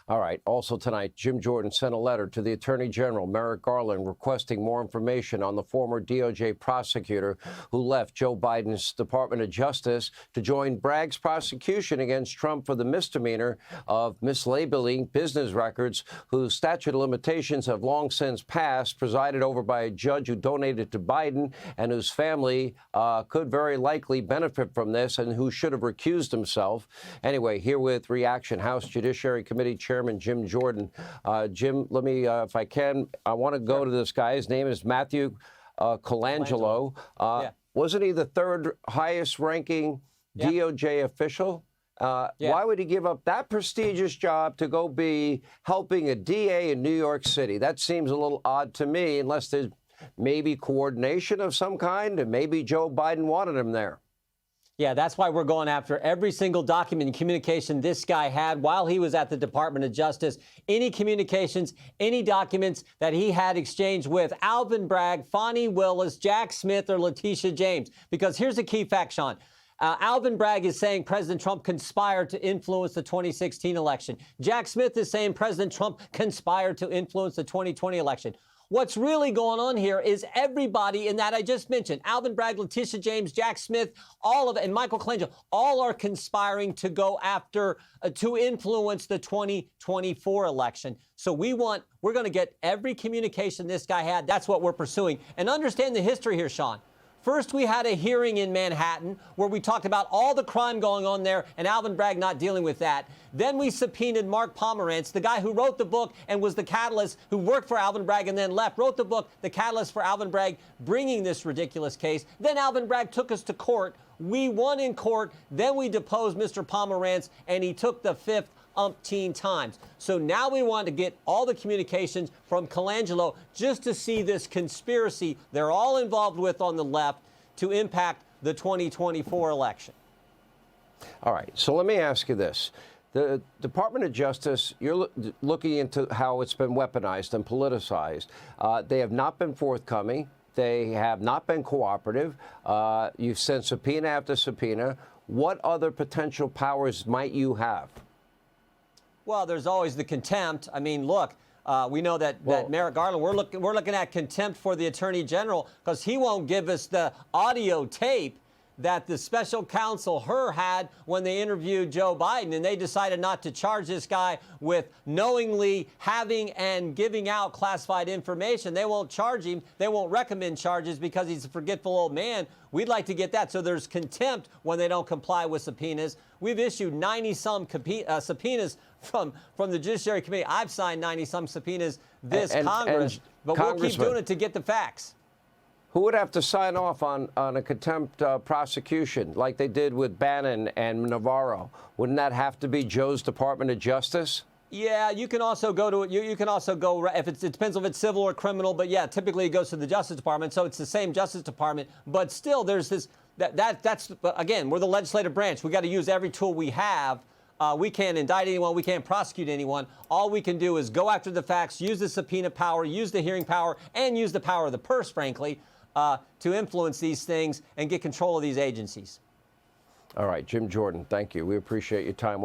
All right. Also tonight, Jim Jordan sent a letter to the Attorney General, Merrick Garland, requesting more information on the former DOJ prosecutor who left Joe Biden's Department of Justice to join Bragg's prosecution against Trump for the misdemeanor of mislabeling business records whose statute of limitations have long since passed, presided over by a judge who donated to Biden and whose family could very likely benefit from this and who should have recused himself. Anyway, here with reaction, House Judiciary Committee Chairman Jim Jordan. Jim, let me, if I can, I want to go to this guy. His name is Matthew Colangelo. Wasn't he the third highest ranking DOJ official? Why would he give up that prestigious job to go be helping a DA in New York City? That seems a little odd to me, unless there's maybe coordination of some kind, and maybe Joe Biden wanted him there. Yeah, that's why we're going after every single document and communication this guy had while he was at the Department of Justice. Any communications, any documents that he had exchanged with Alvin Bragg, Fani Willis, Jack Smith, or Letitia James. Because here's a key fact, Sean. Alvin Bragg is saying President Trump conspired to influence the 2016 election. Jack Smith is saying President Trump conspired to influence the 2020 election. What's really going on here is everybody in that I just mentioned, Alvin Bragg, Letitia James, Jack Smith, all of it, and Michael Colangelo, all are conspiring to go after, to influence the 2024 election. So we're going to get every communication this guy had. That's what we're pursuing. And understand the history here, Sean. First, we had a hearing in Manhattan where we talked about all the crime going on there and Alvin Bragg not dealing with that. Then we subpoenaed Mark Pomerantz, the guy who wrote the book and was the catalyst, who worked for Alvin Bragg and then left, wrote the book, the catalyst for Alvin Bragg bringing this ridiculous case. Then Alvin Bragg took us to court. We won in court. Then we deposed Mr. Pomerantz, and he took the fifth umpteen times. So now we want to get all the communications from Colangelo just to see this conspiracy they're all involved with on the left to impact the 2024 election. All right. So let me ask you this. The Department of Justice, you're looking into how it's been weaponized and politicized. They have not been forthcoming. They have not been cooperative. You've sent subpoena after subpoena. What other potential powers might you have? Well, there's always the contempt. I mean, look, we know that Merrick Garland, we're looking at contempt for the Attorney General because he won't give us the audio tape that the special counsel Hur had when they interviewed Joe Biden, and they decided not to charge this guy with knowingly having and giving out classified information. They won't charge him. They won't recommend charges because he's a forgetful old man. We'd like to get that. So there's contempt when they don't comply with subpoenas. We've issued 90-some subpoenas from the Judiciary Committee. I've signed 90-some subpoenas this Congress, but we'll keep doing it to get the facts. Who would have to sign off on a contempt prosecution like they did with Bannon and Navarro? Wouldn't that have to be Joe's Department of Justice? Yeah, you can also go to you can also go if it depends if it's civil or criminal, but yeah, typically it goes to the Justice Department, so it's the same Justice Department. But still, there's this that's again, we're the legislative branch. We got to use every tool we have. We can't indict anyone. We can't prosecute anyone. All we can do is go after the facts, use the subpoena power, use the hearing power, and use the power of the purse, frankly, to influence these things and get control of these agencies. All right, Jim Jordan, thank you. We appreciate your time.